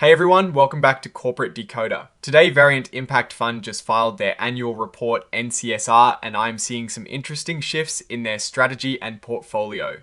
Hey everyone, welcome back to Corporate Decoder. Today, Variant Impact Fund just filed their annual report N-CSR, and I'm seeing some interesting shifts in their strategy and portfolio.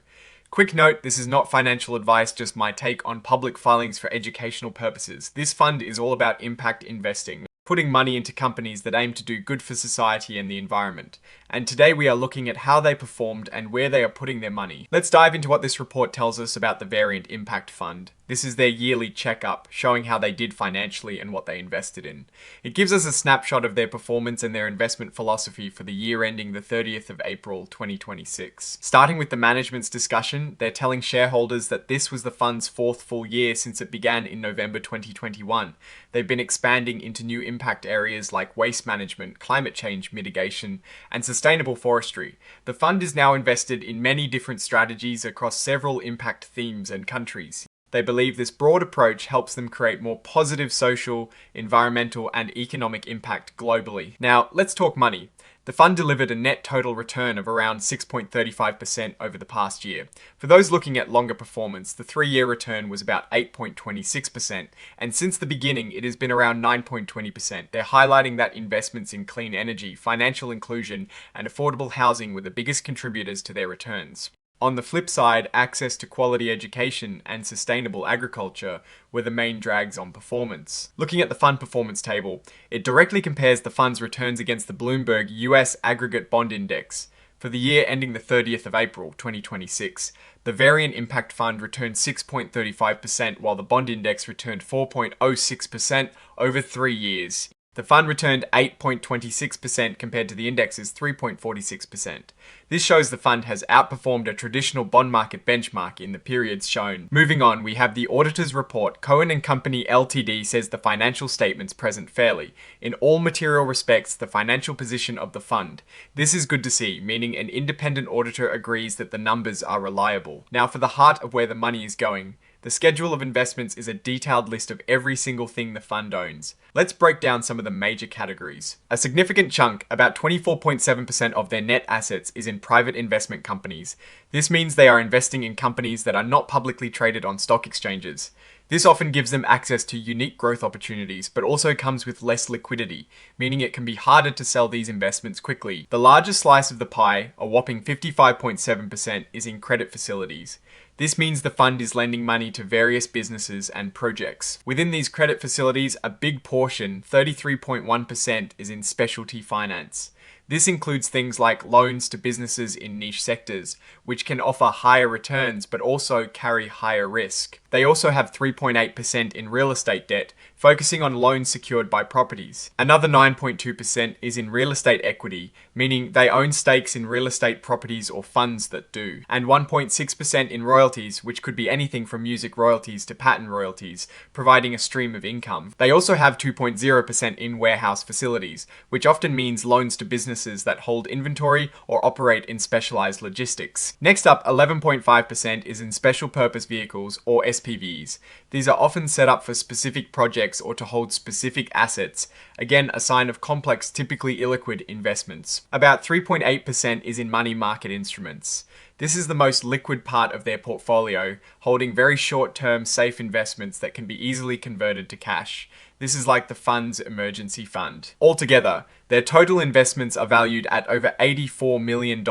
Quick note, this is not financial advice, just my take on public filings for educational purposes. This fund is all about impact investing, putting money into companies that aim to do good for society and the environment. And today we are looking at how they performed and where they are putting their money. Let's dive into what this report tells us about the Variant Impact Fund. This is their yearly checkup, showing how they did financially and what they invested in. It gives us a snapshot of their performance and their investment philosophy for the year ending the 30th of April 2026. Starting with the management's discussion, they're telling shareholders that this was the fund's fourth full year since it began in November 2021. They've been expanding into new impact areas like waste management, climate change mitigation, and sustainable forestry. The fund is now invested in many different strategies across several impact themes and countries. They believe this broad approach helps them create more positive social, environmental, and economic impact globally. Now, let's talk money. The fund delivered a net total return of around 6.35% over the past year. For those looking at longer performance, the 3-year return was about 8.26%, and since the beginning, it has been around 9.20%. They're highlighting that investments in clean energy, financial inclusion, and affordable housing were the biggest contributors to their returns. On the flip side, access to quality education and sustainable agriculture were the main drags on performance. Looking at the fund performance table, it directly compares the fund's returns against the Bloomberg US Aggregate Bond Index. For the year ending the 30th of April 2026, the Variant Impact Fund returned 6.35%, while the bond index returned 4.06% over 3 years. The fund returned 8.26% compared to the index's 3.46%. This shows the fund has outperformed a traditional bond market benchmark in the periods shown. Moving on, we have the Auditor's report. Cohen and Company LTD says the financial statements present fairly, in all material respects, the financial position of the fund. This is good to see, meaning an independent auditor agrees that the numbers are reliable. Now, for the heart of where the money is going, the schedule of investments is a detailed list of every single thing the fund owns. Let's break down some of the major categories. A significant chunk, about 24.7% of their net assets, is in private investment companies. This means they are investing in companies that are not publicly traded on stock exchanges. This often gives them access to unique growth opportunities, but also comes with less liquidity, meaning it can be harder to sell these investments quickly. The largest slice of the pie, a whopping 55.7%, is in credit facilities. This means the fund is lending money to various businesses and projects. Within these credit facilities, a big portion, 33.1%, is in specialty finance. This includes things like loans to businesses in niche sectors, which can offer higher returns but also carry higher risk. They also have 3.8% in real estate debt, focusing on loans secured by properties. Another 9.2% is in real estate equity, meaning they own stakes in real estate properties or funds that do. And 1.6% in royalties, which could be anything from music royalties to patent royalties, providing a stream of income. They also have 2.0% in warehouse facilities, which often means loans to businesses that hold inventory or operate in specialized logistics. Next up, 11.5% is in special purpose vehicles or SPVs. These are often set up for specific projects or to hold specific assets, again a sign of complex, typically illiquid investments. About 3.8% is in money market instruments. This is the most liquid part of their portfolio, holding very short-term safe investments that can be easily converted to cash. This is like the fund's emergency fund. Altogether, their total investments are valued at over $84 million,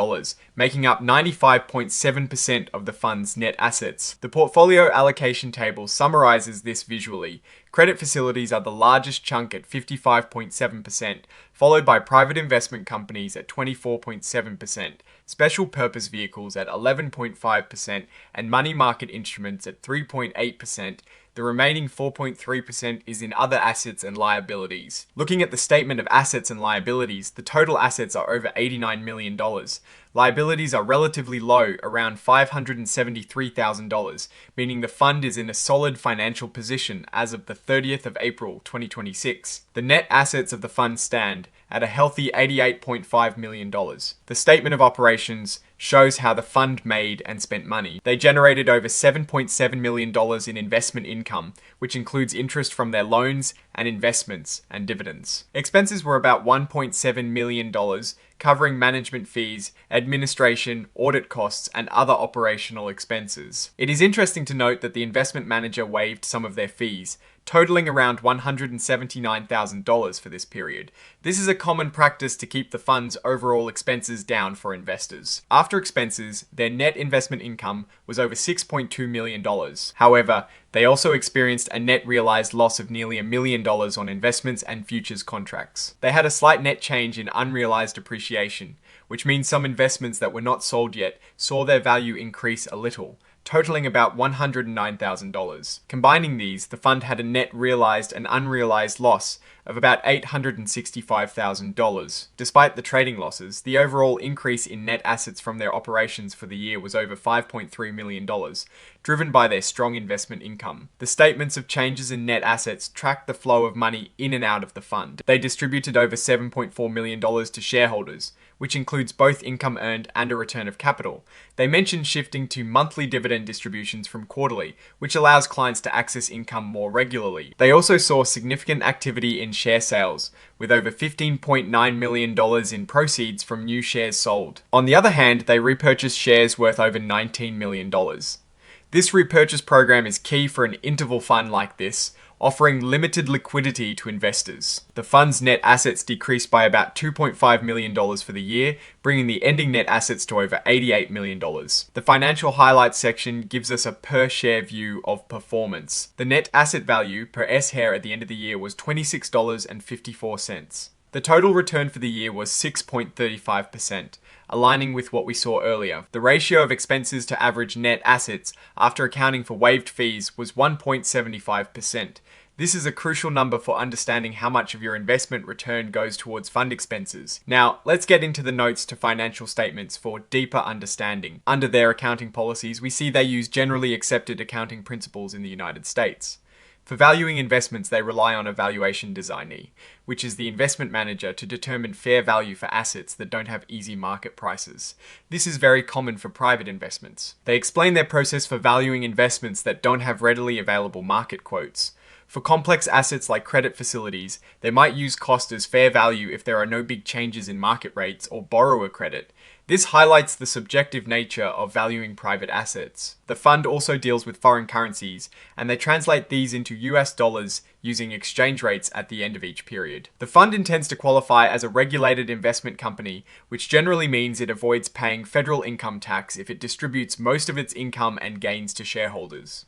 making up 95.7% of the fund's net assets. The portfolio allocation table summarizes this visually. Credit facilities are the largest chunk at 55.7%, followed by private investment companies at 24.7%, special purpose vehicles at 11.5%, and money market instruments at 3.8%. The remaining 4.3% is in other assets and liabilities. Looking at the statement of assets and liabilities, the total assets are over $89 million. Liabilities are relatively low, around $573,000, meaning the fund is in a solid financial position as of the 30th of April 2026. The net assets of the fund stand at a healthy $88.5 million. The statement of operations shows how the fund made and spent money. They generated over $7.7 million in investment income, which includes interest from their loans and investments and dividends. Expenses were about $1.7 million covering management fees, administration, audit costs, and other operational expenses. It is interesting to note that the investment manager waived some of their fees, totaling around $179,000 for this period. This is a common practice to keep the fund's overall expenses down for investors. After expenses, their net investment income was over $6.2 million. However, they also experienced a net realized loss of nearly $1 million on investments and futures contracts. They had a slight net change in unrealized appreciation, which means some investments that were not sold yet saw their value increase a little, totaling about $109,000. Combining these, the fund had a net realized and unrealized loss of about $865,000. Despite the trading losses, the overall increase in net assets from their operations for the year was over $5.3 million, driven by their strong investment income. The statements of changes in net assets track the flow of money in and out of the fund. They distributed over $7.4 million to shareholders, which includes both income earned and a return of capital. They mentioned shifting to monthly dividend distributions from quarterly, which allows clients to access income more regularly. They also saw significant activity in share sales, with over $15.9 million in proceeds from new shares sold. On the other hand, they repurchased shares worth over $19 million. This repurchase program is key for an interval fund like this, offering limited liquidity to investors. The fund's net assets decreased by about $2.5 million for the year, bringing the ending net assets to over $88 million. The financial highlights section gives us a per share view of performance. The net asset value per S-Hair at the end of the year was $26.54. The total return for the year was 6.35%, aligning with what we saw earlier. The ratio of expenses to average net assets after accounting for waived fees was 1.75%. This is a crucial number for understanding how much of your investment return goes towards fund expenses. Now, let's get into the notes to financial statements for deeper understanding. Under their accounting policies, we see they use generally accepted accounting principles in the United States. For valuing investments, they rely on a valuation designee, which is the investment manager to determine fair value for assets that don't have easy market prices. This is very common for private investments. They explain their process for valuing investments that don't have readily available market quotes. For complex assets like credit facilities, they might use cost as fair value if there are no big changes in market rates or borrower credit. This highlights the subjective nature of valuing private assets. The fund also deals with foreign currencies, and they translate these into US dollars using exchange rates at the end of each period. The fund intends to qualify as a regulated investment company, which generally means it avoids paying federal income tax if it distributes most of its income and gains to shareholders.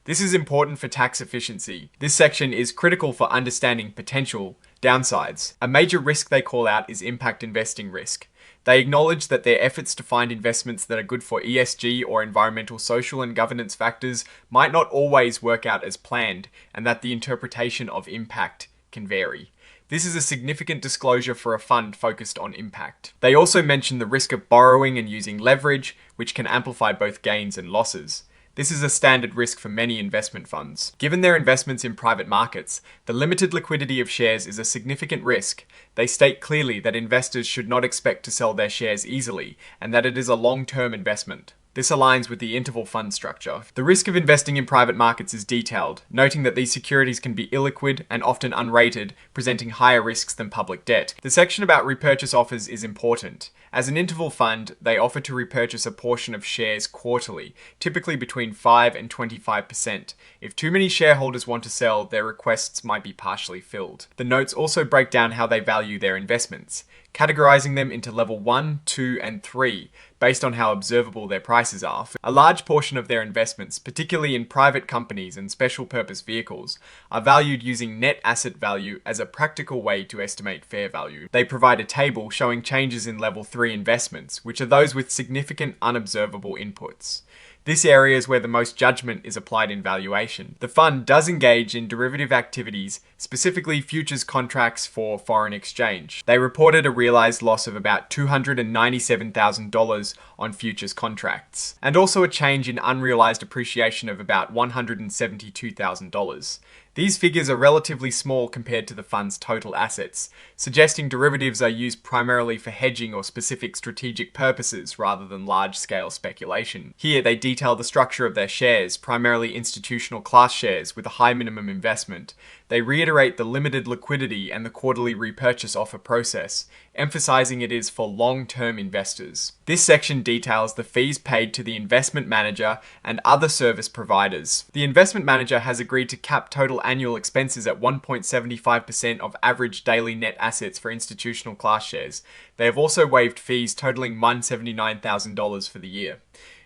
This is important for tax efficiency. This section is critical for understanding potential downsides. A major risk they call out is impact investing risk. They acknowledge that their efforts to find investments that are good for ESG or environmental, social, and governance factors might not always work out as planned, and that the interpretation of impact can vary. This is a significant disclosure for a fund focused on impact. They also mention the risk of borrowing and using leverage, which can amplify both gains and losses. This is a standard risk for many investment funds. Given their investments in private markets, the limited liquidity of shares is a significant risk. They state clearly that investors should not expect to sell their shares easily, and that it is a long-term investment. This aligns with the interval fund structure. The risk of investing in private markets is detailed, noting that these securities can be illiquid and often unrated, presenting higher risks than public debt. The section about repurchase offers is important. As an interval fund, they offer to repurchase a portion of shares quarterly, typically between 5 and 25%. If too many shareholders want to sell, their requests might be partially filled. The notes also break down how they value their investments, categorizing them into level 1, 2, and 3, based on how observable their prices are. A large portion of their investments, particularly in private companies and special purpose vehicles, are valued using net asset value as a practical way to estimate fair value. They provide a table showing changes in level 3 investments, which are those with significant unobservable inputs. This area is where the most judgment is applied in valuation. The fund does engage in derivative activities, specifically futures contracts for foreign exchange. They reported a realized loss of about $297,000 on futures contracts, and also a change in unrealized appreciation of about $172,000. These figures are relatively small compared to the fund's total assets, suggesting derivatives are used primarily for hedging or specific strategic purposes rather than large-scale speculation. Here they detail the structure of their shares, primarily institutional class shares with a high minimum investment. They reiterate the limited liquidity and the quarterly repurchase offer process, emphasizing it is for long-term investors. This section details the fees paid to the investment manager and other service providers. The investment manager has agreed to cap total annual expenses at 1.75% of average daily net assets for institutional class shares. They have also waived fees totaling $179,000 for the year.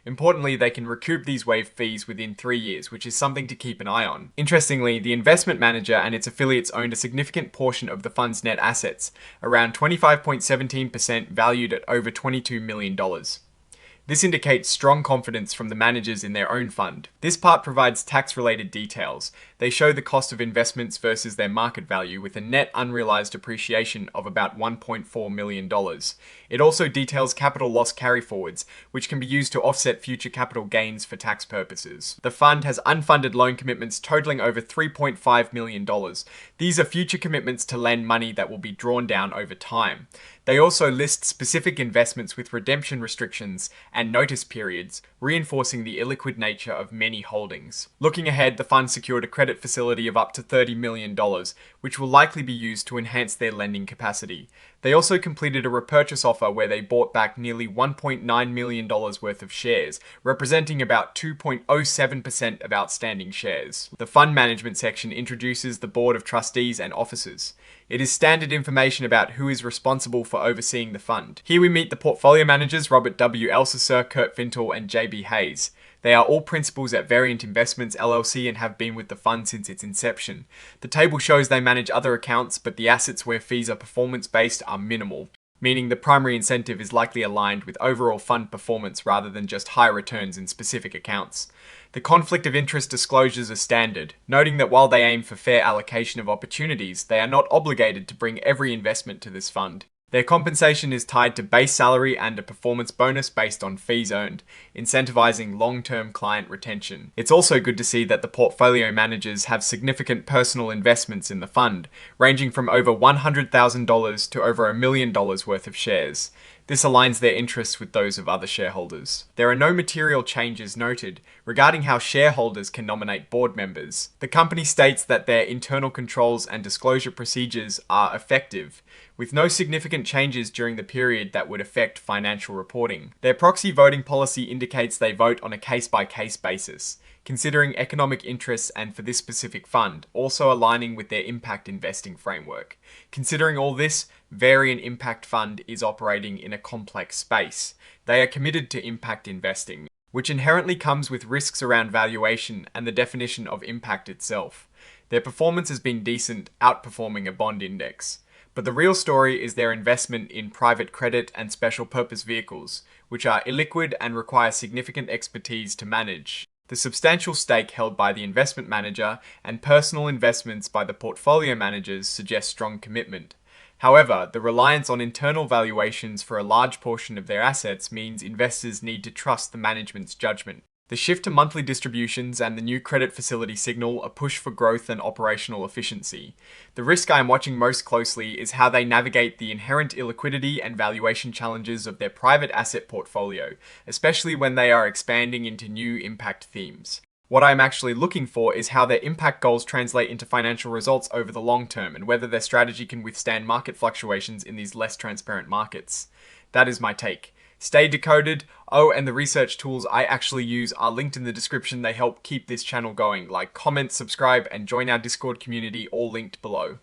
Importantly, they can recoup these waived fees within 3 years, which is something to keep an eye on. Interestingly, the investment manager and its affiliates owned a significant portion of the fund's net assets, around 25.17% valued at over $22 million. This indicates strong confidence from the managers in their own fund. This part provides tax-related details. They show the cost of investments versus their market value with a net unrealized appreciation of about $1.4 million. It also details capital loss carryforwards, which can be used to offset future capital gains for tax purposes. The fund has unfunded loan commitments totaling over $3.5 million. These are future commitments to lend money that will be drawn down over time. They also list specific investments with redemption restrictions and notice periods, reinforcing the illiquid nature of many holdings. Looking ahead, the fund secured a credit facility of up to $30 million, which will likely be used to enhance their lending capacity. They also completed a repurchase offer where they bought back nearly $1.9 million worth of shares, representing about 2.07% of outstanding shares. The fund management section introduces the board of trustees and officers. It is standard information about who is responsible for overseeing the fund. Here we meet the portfolio managers Robert W. Elsesser, Kurt Fintel, and JB Hayes. They are all principals at Variant Investments LLC and have been with the fund since its inception. The table shows they manage other accounts, but the assets where fees are performance-based are minimal, meaning the primary incentive is likely aligned with overall fund performance rather than just high returns in specific accounts. The conflict of interest disclosures are standard, noting that while they aim for fair allocation of opportunities, they are not obligated to bring every investment to this fund. Their compensation is tied to base salary and a performance bonus based on fees earned, incentivizing long-term client retention. It's also good to see that the portfolio managers have significant personal investments in the fund, ranging from over $100,000 to over $1 million worth of shares. This aligns their interests with those of other shareholders. There are no material changes noted regarding how shareholders can nominate board members. The company states that their internal controls and disclosure procedures are effective, with no significant changes during the period that would affect financial reporting. Their proxy voting policy indicates they vote on a case-by-case basis, considering economic interests and for this specific fund, also aligning with their impact investing framework. Considering all this, Variant Impact Fund is operating in a complex space. They are committed to impact investing, which inherently comes with risks around valuation and the definition of impact itself. Their performance has been decent, outperforming a bond index. But the real story is their investment in private credit and special purpose vehicles, which are illiquid and require significant expertise to manage. The substantial stake held by the investment manager and personal investments by the portfolio managers suggest strong commitment. However, the reliance on internal valuations for a large portion of their assets means investors need to trust the management's judgment. The shift to monthly distributions and the new credit facility signal a push for growth and operational efficiency. The risk I am watching most closely is how they navigate the inherent illiquidity and valuation challenges of their private asset portfolio, especially when they are expanding into new impact themes. What I am actually looking for is how their impact goals translate into financial results over the long term and whether their strategy can withstand market fluctuations in these less transparent markets. That is my take. Stay decoded. Oh, and the research tools I actually use are linked in the description. They help keep this channel going. Like, comment, subscribe, and join our Discord community, all linked below.